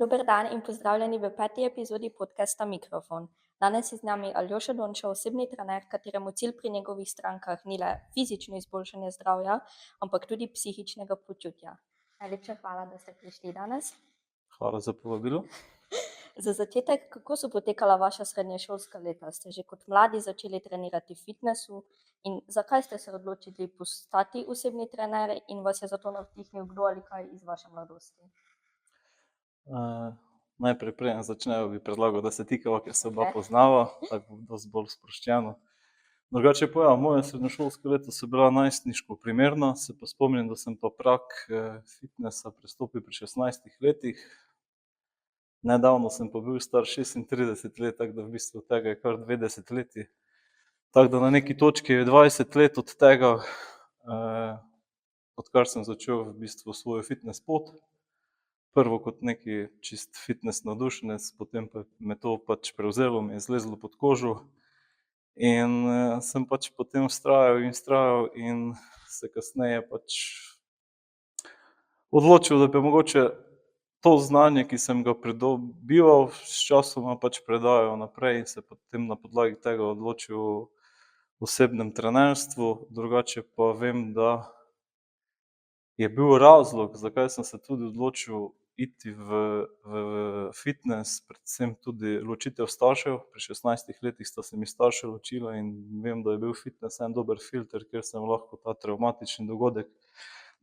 Dober dan in pozdravljeni v 5. epizodi podcasta Mikrofon. Danes je z nami Aljoša Donča, osebni trener, kateremu cilj pri njegovih strankah ni le fizično izboljšanje zdravja, ampak tudi psihičnega počutja. Najlepša hvala, da ste prišli danes. Hvala za povabilo. Za začetek, kako so potekala vaša srednješolska leta? Ste že kot mladi začeli trenirati v fitnessu in zakaj ste se odločili postati osebni trener in vas je zato navdihnil kdo ali kaj iz vaše mladosti? Najprej, preden začnejo, bi predlagal, da se tikava, ker se oba poznava, tako bo dosti bolj sproščeno. Drugače pa ja, moje srednješolske leta so bila najstniško primerna, se pa spomnim, da sem pa prag fitnessa prestopil pri 16 letih. Nedavno sem pa bil star 36 let, tako da v bistvu tega je kar 20 leti. Tako da na neki točki je 20 let od tega, odkar sem začel v bistvu svojo fitness pot. Prvo kot neki čist fitness navdušenec, potem pa me to pač prevzelo, mi je zlezlo pod kožo in sem pač potem vztrajal in se kasneje pač odločil, da bi mogoče to znanje, ki sem ga pridobival, s časoma pač predajal naprej in se potem na podlagi tega odločil o osebnem trenerstvu. Drugače pa vem, da je bil razlog, zakaj sem se tudi odločil iti v fitness, predvsem tudi ločitev staršev. Pri 16 letih sta se mi starša ločila in vem, da je bil fitness en dober filter, kjer sem lahko ta travmatični dogodek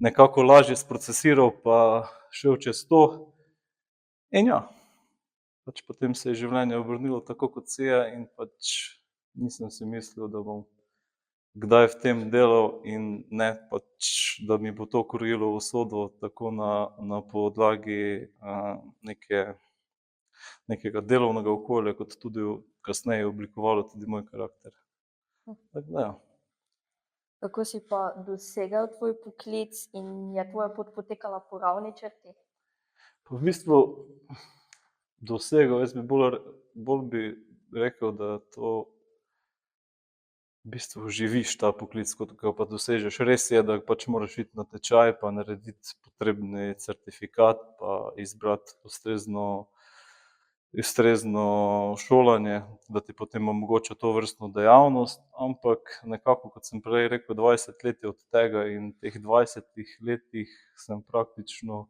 nekako lažje sprocesiral pa šel čez to. In ja, pač potem se je življenje obrnilo tako, kot se je in pač nisem si mislil, da bom kdaj v tem delal in ne pač, da mi bo to krojilo usodo tako na podlagi nekega delovnega okolja, kot tudi kasneje oblikovalo tudi moj karakter. Tako da ja. Kako si pa dosegel tvoj poklic in je tvoja pot potekala po ravni črti? Pa v bistvu dosegel, jaz bi bolj bi rekel, da to v bistvu živiš ta poklic, kot ga pa dosežeš. Res je, da pač moraš iti na tečaj pa narediti potrebni certifikat pa izbrati ustrezno šolanje, da ti potem omogoča tovrstno dejavnost, ampak nekako, kot sem prej rekel, 20 let je od tega in v teh 20 letih sem praktično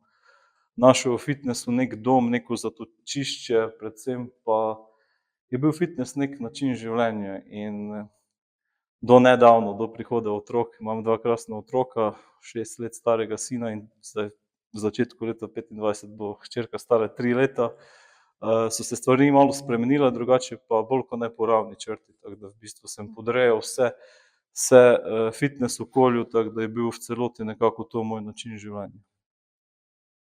našel v fitnessu nek dom, neko zatočišče, predvsem pa je bil fitness nek način življenja in do nedavno, do prihoda otrok, imam dva krasna otroka, 6 let starega sina in zdaj v začetku leta 2025 bo hčerka stara 3 leta, so se stvari malo spremenile, drugače pa bolj kot ne po ravni črti, tako da v bistvu sem podrejal vse fitness okolju, tako da je bil v celoti nekako to moj način življenja.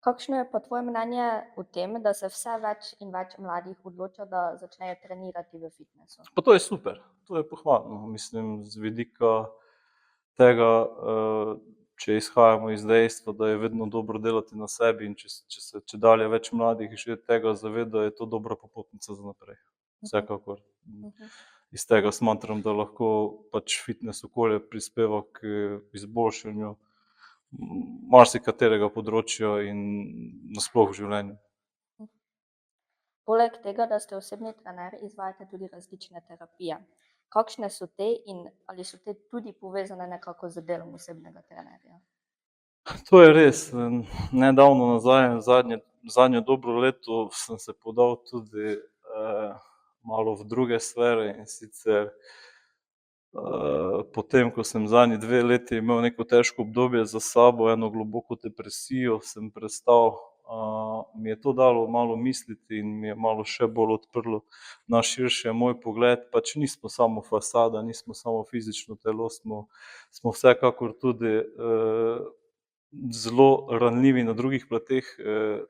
Kakšno je pa tvoje mnenje o tem, da se vse več in več mladih odloča, da začnejo trenirati v fitnessu? Pa to je super, to je pohvalno. Mislim, z vidika tega, če izhajamo iz dejstva, da je vedno dobro delati na sebi in če se čedalje več mladih že tega zaveda, je to dobra popotnica za naprej. Vsekakor. Iz tega smatram, da lahko pač fitness okolje prispeva k izboljšanju marsikaterega področja in nasploh v življenju. Poleg tega, da ste osebni trener, izvajate tudi različne terapije. Kakšne so te in ali so te tudi povezane nekako z delom osebnega trenerja? To je res. Nedavno nazaj, zadnje dobro leto, sem se podal tudi malo v druge sfere in sicer potem, ko sem zadnji 2 leti imel neko težko obdobje za sabo, eno globoko depresijo sem prestal, mi je to dalo malo misliti in mi je malo še bolj odprlo na širše moj pogled. Pač nismo samo fasada, nismo samo fizično telo, smo vsekakor tudi zelo ranljivi na drugih plateh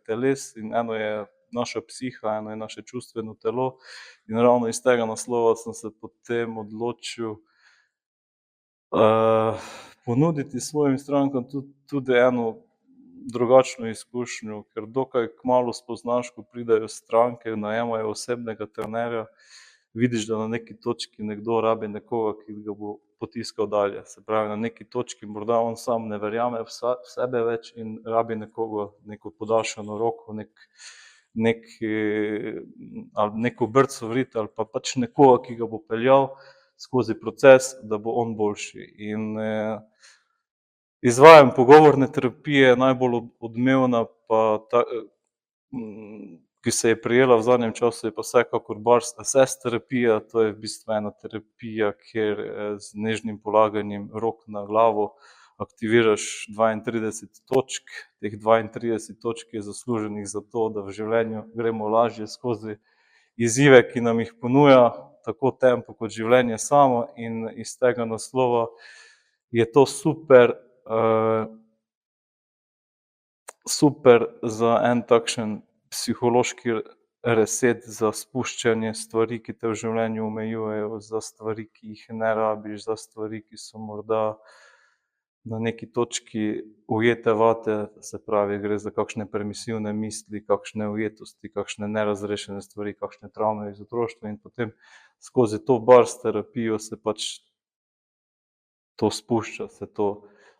teles in eno je naša psiha, eno je naše čustveno telo in ravno iz tega naslova sem se potem odločil ponuditi svojim strankam tudi eno drugačno izkušnjo, ker dokaj kmalu spoznaš, ko pridejo stranke, najemajo osebnega trenerja, vidiš, da na neki točki nekdo rabi nekoga, ki ga bo potiskal dalje. Se pravi, na neki točki morda on sam ne verjame v sebe več in rabi nekoga, neko podaljšano roko, neko brco vriti ali pa pač nekoga, ki ga bo peljal skozi proces, da bo on boljši. In izvajam pogovorne terapije, najbolj odmevna pa ki se je prijela v zadnjem času, je pa vsekakor Bars Assess terapija. To je v bistvu ena terapija, kjer z nežnim polaganjem rok na glavo aktiviraš 32 točk. Teh 32 točk je zasluženih za to, da v življenju gremo lažje skozi izzive, ki nam jih ponuja tako tempo kot življenje samo, in iz tega naslova je to super za en takšen psihološki reset, za spuščanje stvari, ki te v življenju omejujejo, za stvari, ki jih ne rabiš, za stvari, ki so morda na neki točki ujete vate, se pravi, gre za kakšne permisivne misli, kakšne ujetosti, kakšne nerazrešene stvari, kakšne travme iz otroštva, in potem skozi to Bars terapijo se pač to spušča,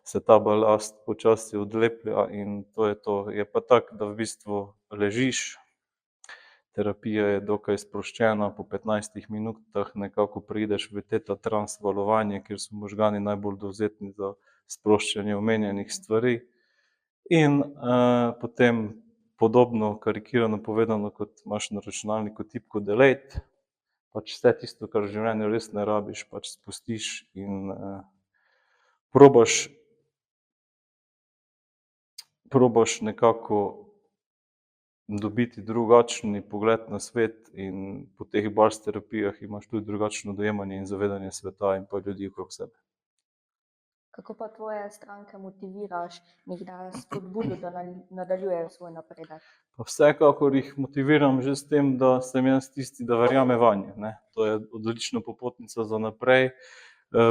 se ta balast počasi odleplja, in to je to. Je pa tako, da v bistvu ležiš, terapija je dokaj sproščena, po 15 minutah nekako prideš v teta trans valovanje, kjer so možgani najbolj dovzetni za sproščanje omenjenih stvari. In potem podobno karikirano povedano, kot imaš na računalniku tipko delete, pač vse tisto, kar v življenju res ne rabiš, pač spustiš in probaš nekako dobiti drugačen pogled na svet, in po teh Bars terapijah imaš tudi drugačno dojemanje in zavedanje sveta in pa ljudi okrog sebe. Kako pa tvoje stranke motiviraš, jih da spodbudo, da nadaljujejo svoj napredek? Pa vsekakor jih motiviram že s tem, da sem jaz tisti, da verjame vanje, ne. To je odlična popotnica za naprej.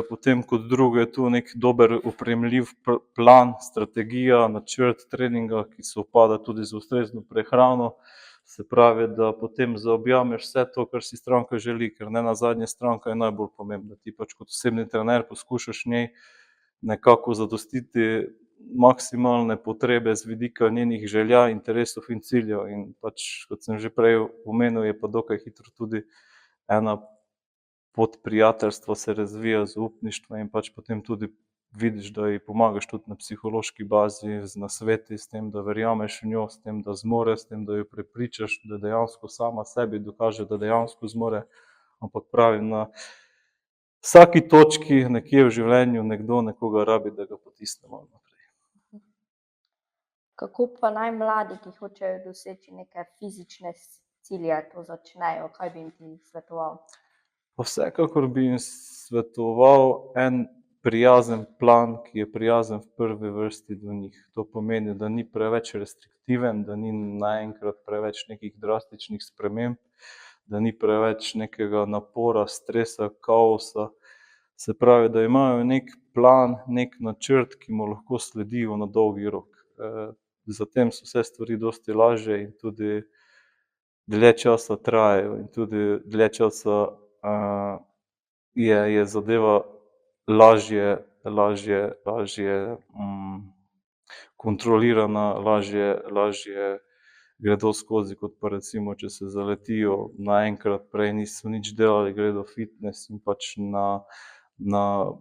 Potem kot drugo je tu nek dober opremljiv plan, strategija, načrt treninga, ki sovpada tudi z ustrezno prehrano. Se pravi, da potem zaobjameš vse to, kar si stranka želi, ker nenazadnje stranka je najbolj pomembna. Ti pač kot osebni trener poskušaš njej nekako zadostiti maksimalne potrebe z vidika njenih želja, interesov in ciljev. In pač, kot sem že prej omenil, je pa dokaj hitro tudi ena pot prijateljstva se razvija, zaupništva, in pač potem tudi vidiš, da ji pomagaš tudi na psihološki bazi z nasveti, s tem, da verjameš v njo, s tem, da zmore, s tem, da jo prepričaš, da dejansko sama sebi dokaže, da dejansko zmore. Ampak pravim, na vsaki točki nekje v življenju nekdo nekoga rabi, da ga potisne malo naprej. Kako pa naj mladi, ki hočejo doseči neke fizične cilje, to začnejo? Kaj bi jim ti svetoval? Pa vsekakor bi jim svetoval en prijazen plan, ki je prijazen v prvi vrsti do njih. To pomeni, da ni preveč restriktiven, da ni naenkrat preveč nekih drastičnih sprememb, da ni preveč nekega napora, stresa, kaosa. Se pravi, da imajo nek plan, nek načrt, ki mu lahko sledijo na dolgi rok. Zatem so vse stvari dosti lažje in tudi dlje časa trajajo, in tudi dlje časa je zadeva lažje kontrolirana, lažje gredo skozi, kot pa recimo, če se zaletijo naenkrat, prej niso nič delali, gredo fitness in pač na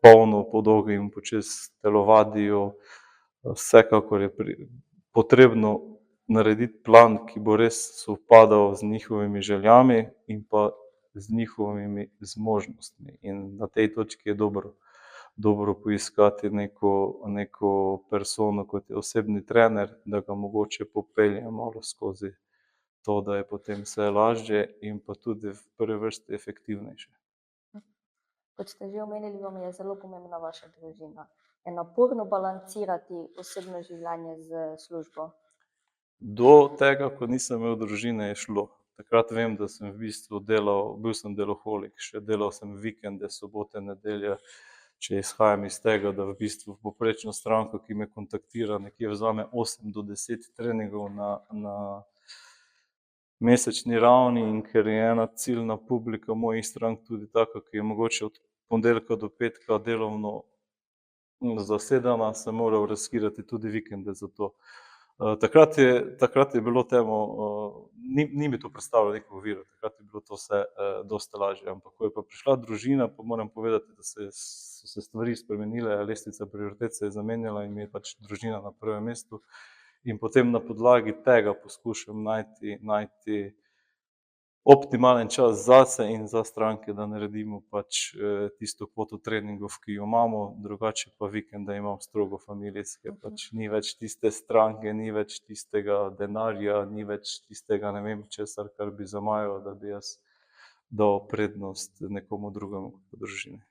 polno po dolgem in počez telovadijo. Vsekakor je potrebno narediti plan, ki bo res sovpadal z njihovimi željami in pa z njihovimi zmožnostmi. In na tej točki je dobro poiskati neko persono, kot je osebni trener, da ga mogoče popelje malo skozi to, da je potem vse lažje in pa tudi v prvi vrsti efektivnejše. Kot ste že omenili, vam je zelo pomembna vaša družina. Je naporno balancirati osebno življenje z službo? Do tega, ko nisem imel družine, je šlo. Takrat vem, da sem v bistvu bil sem deloholik, še delal sem vikende, sobote, nedelje. Če izhajam iz tega, da v bistvu povprečna stranka, ki me kontaktira, nekje vzame 8 do 10 treningov na mesečni ravni, in ker je ena ciljna publika mojih strank tudi taka, ki je mogoče od ponedeljka do petka delovno zasedena, sem moral riskirati tudi vikende za to. Takrat je bilo temu, ni mi to predstavljalo neko oviro, takrat je bilo to vse dosti lažje. Ampak ko je pa prišla družina, pa moram povedati, da so se stvari spremenile, lestvica prioritet se je zamenjala in mi je pač družina na prvem mestu. In potem na podlagi tega poskušam najti optimalen čas zase in za stranke, da naredimo pač tisto kvoto treningov, ki jo imamo, drugače pa vikende imam strogo familijske, pač ni več tiste stranke, ni več tistega denarja, ni več tistega ne vem česar, kar bi zamajal, da bi jaz dal prednost nekomu drugemu kot družini.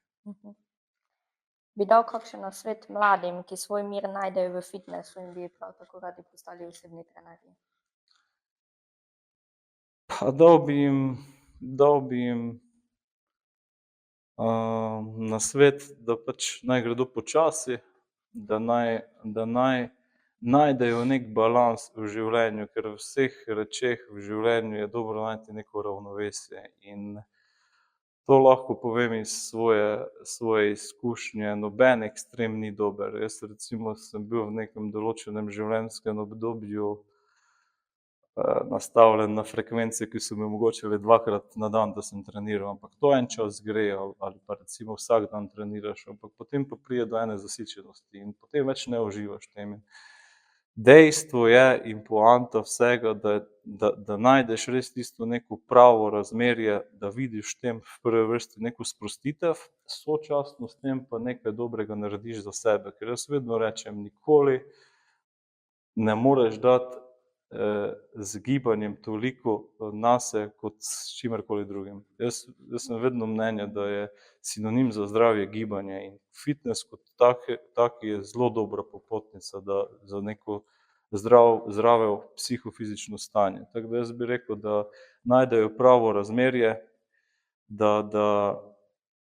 Bi dal kakšen nasvet mladim, ki svoj mir najdejo v fitnessu in bi prav tako radi postali osebni trenerji? Pa dal bi jim nasvet, da pač naj gredo počasi, da naj najdejo nek balans v življenju, ker v vseh rečeh v življenju je dobro najti neko ravnovesje. In to lahko povem iz svoje izkušnje, noben ekstrem ni dober. Jaz recimo sem bil v nekem določenem življenjskem obdobju nastavljen na frekvence, ki so mi omogočile 2-krat na dan, da sem treniral, ampak to en čas gre, ali pa recimo vsak dan treniraš, ampak potem pa pride do ene zasičenosti in potem več ne uživaš v tem. Dejstvo je in poanta vsega, da najdeš res tisto neko pravo razmerje, da vidiš v tem v prvi vrsti neko sprostitev, sočasno s tem pa nekaj dobrega narediš za sebe. Ker jaz vedno rečem, nikoli ne moreš dati z gibanjem toliko nase kot s čimerkoli drugim. Jaz sem vedno mnenja, da je sinonim za zdravje gibanje in fitness kot tak je zelo dobra popotnica za neko zdravo psihofizično stanje. Tako da jaz bi rekel, da najdejo pravo razmerje, da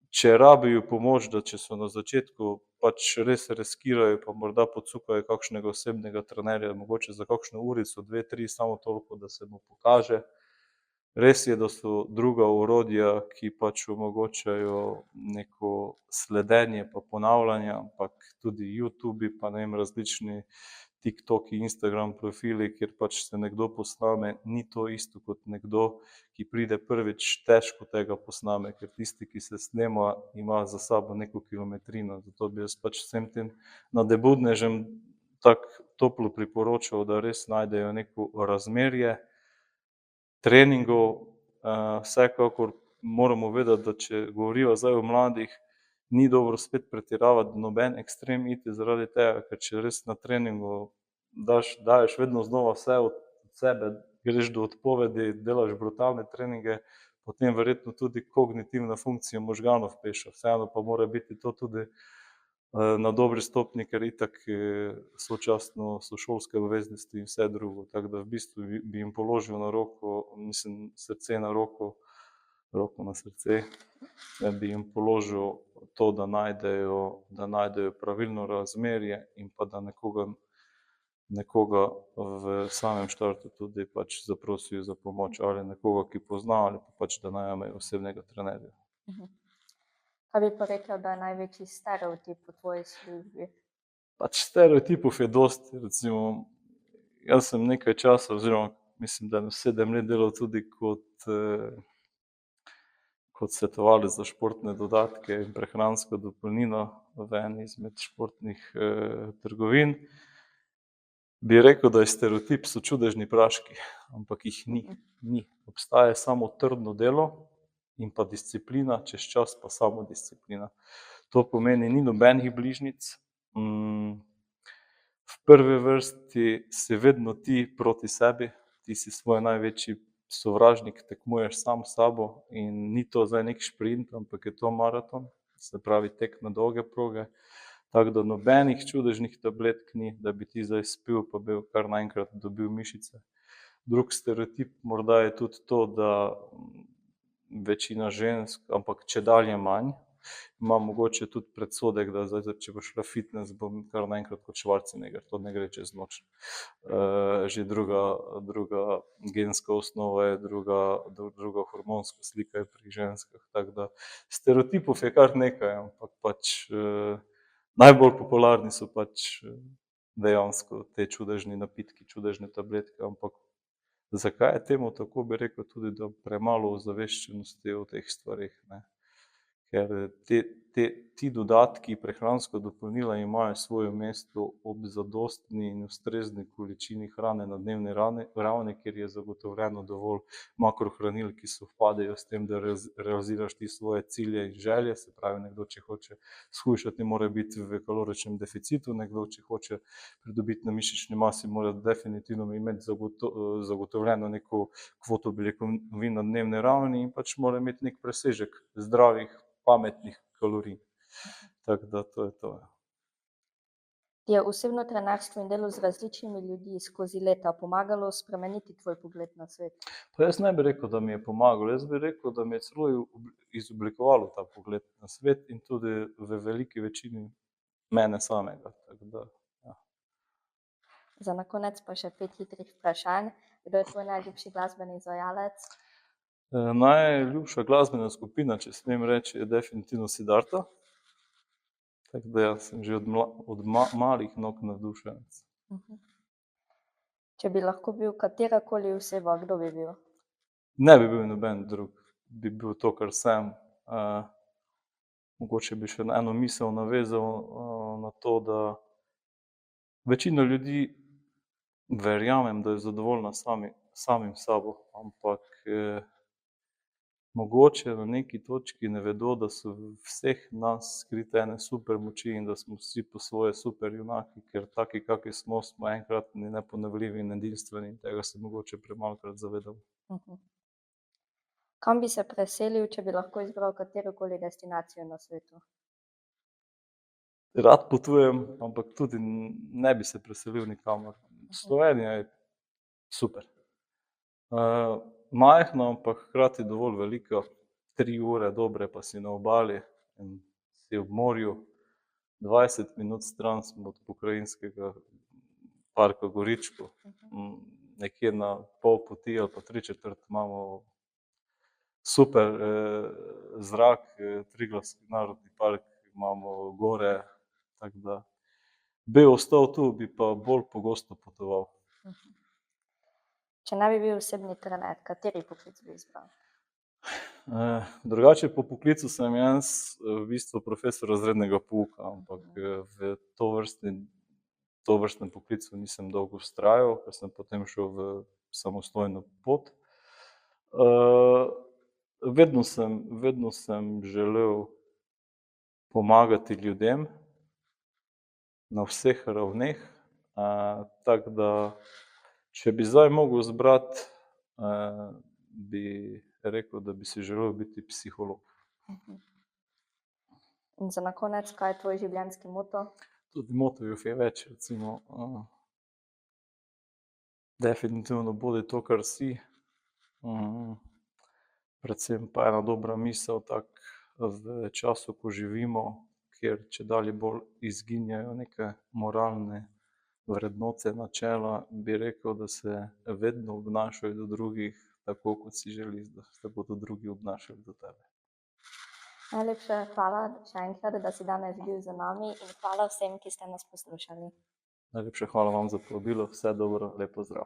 če rabijo pomoč, da če so na začetku pač res riskirajo, pa morda pocukajo kakšnega osebnega trenerja, mogoče za kakšno urico, 2, 3, samo toliko, da se mu pokaže. Res je, da so druga orodja, ki pač omogočajo neko sledenje pa ponavljanje, ampak tudi YouTubi pa ne vem, različni TikToki, Instagram profili, kjer pač se nekdo posname, ni to isto kot nekdo, ki pride prvič, težko tega posname, ker tisti, ki se snema, ima za sabo neko kilometrino. Zato bi jaz pač vsem tem nadebudnežem tako toplo priporočal, da res najdejo neko razmerje treningov. Vsekakor moramo vedeti, da če govoriva zdaj o mladih, ni dobro spet pretiravati, noben ekstrem iti zaradi tega, ker če res na treningu daješ vedno znova vse od sebe, greš do odpovedi, delaš brutalne treninge, potem verjetno tudi kognitivna funkcija možganov peša. Vseeno pa mora biti to tudi na dobri stopnji, ker itak sočasno so šolske obveznosti in vse drugo. Tako da v bistvu bi jim položil na roko, mislim, srce na roko na srce, da bi jim položil to, da najdejo pravilno razmerje in pa da nekoga v samem štartu tudi pač zaprosijo za pomoč, ali nekoga, ki pozna, ali pa pač da najamejo osebnega trenerja. Kaj bi pa rekel, da je največji stereotip v tvoji službi? Pač stereotipov je dosti, recimo, jaz sem nekaj časa, oziroma mislim, da 7 let delal tudi kot svetovalec za športne dodatke in prehransko dopolnilo v eni izmed športnih trgovin. Bi rekel, da je stereotip so čudežni praški, ampak jih ni. Obstaja samo trdno delo in pa disciplina, čez čas pa samodisciplina. To pomeni, ni nobenih bližnjic. V prvi vrsti si vedno ti proti sebi, ti si svoj največji sovražnik, tekmuješ sam s sabo in ni to zdaj nek šprint, ampak je to maraton, se pravi tek na dolge proge. Tako da nobenih čudežnih tabletk ni, da bi ti zdaj spil, pa bi kar naenkrat dobil mišice. Drug stereotip morda je tudi to, da večina žensk, ampak čedalje manj, ima mogoče tudi predsodek, da zdaj, če bo šla fitness, bom kar naenkrat kot Schwarzenegger, to ne gre čez noč. Že druga genska osnova je, druga hormonska slika je pri ženskah, tako da stereotipov je kar nekaj, ampak pač najbolj popularni so pač dejansko te čudežni napitki, čudežne tabletke, ampak zakaj je temu tako, bi rekel tudi, da premalo ozaveščenosti o teh stvarih, ne. Ker ti dodatki, prehranska dopolnila imajo svoje mesto ob zadostni in ustrezni količini hrane na dnevni ravni, kjer je zagotovljeno dovolj makrohranil, ki sovpadejo s tem, da realiziraš ti svoje cilje in želje. Se pravi, nekdo, če hoče shujšati, mora biti v kaloričnem deficitu, nekdo, če hoče pridobiti na mišični masi, mora definitivno imeti zagotovljeno neko kvoto beljakovin na dnevni ravni in pač mora imeti nek presežek zdravih, pametnih kalorij. Tako da to je to. Ti je osebno trenerstvo in delo z različnimi ljudmi skozi leta pomagalo spremeniti tvoj pogled na svet? Pa jaz ne bi rekel, da mi je pomagalo, jaz bi rekel, da mi je celo izoblikovalo ta pogled na svet in tudi v veliki večini mene samega. Tako da, ja. Za na konec pa še 5 hitrih vprašanj. Kdo je tvoj najljubši glasbeni izvajalec? Najljubša glasbena skupina, če smem reči, je definitivno Siddharta. Tako da jaz sem že od malih nog navdušenec. Če bi lahko bil katerakoli oseba, kdo bi bil? Ne bi bil noben drug, bi bil to, kar sem. Mogoče bi še eno misel navezal na to, da večina ljudi, verjamem, da je zadovoljna samim sabo, ampak mogoče na neki točki ne vedo, da so v vseh nas skrite ene super moči in da smo vsi po svoje super junaki, ker taki, kakvi smo enkratni, neponovljivi in edinstveni in tega se mogoče premalokrat zavedamo. Kam bi se preselil, če bi lahko izbral katerokoli destinacijo na svetu? Rad potujem, ampak tudi ne bi se preselil nikamor. Slovenija je super. Majhna, ampak hkrati dovolj velika, 3 ure dobre pa si na obali in si ob morju, 20 minut stran smo od pokrajinskega parka Goričko, nekje na pol poti ali pa 3/4 imamo super zrak, Triglavski narodni park, imamo gore, tako da bi ostal tu, bi pa bolj pogosto potoval. Če ne bi bil osebni trener, kateri poklic bi izbral? Drugače po poklicu sem jaz v bistvu profesor razrednega pouka, ampak v tovrstnem poklicu nisem dolgo vztrajal, ker sem potem šel v samostojno pot. Vedno sem želel pomagati ljudem na vseh ravneh, tako da če bi zdaj mogel izbrati, bi rekel, da bi si želel biti psiholog. In za na konec, kaj je tvoj življenjski moto? Tudi motojev je več, recimo. Definitivno bodi to, kar si. Predvsem pa ena dobra misel v času, ko živimo, kjer čedalje bolj izginjajo neke moralne vrednote, načela, bi rekel, da se vedno obnašaj do drugih tako, kot si želiš, da se bodo drugi obnašali do tebe. Najlepša hvala še enkrat, da si danes bil z nami in hvala vsem, ki ste nas poslušali. Najlepša hvala vam za povabilo, vse dobro, lep pozdrav.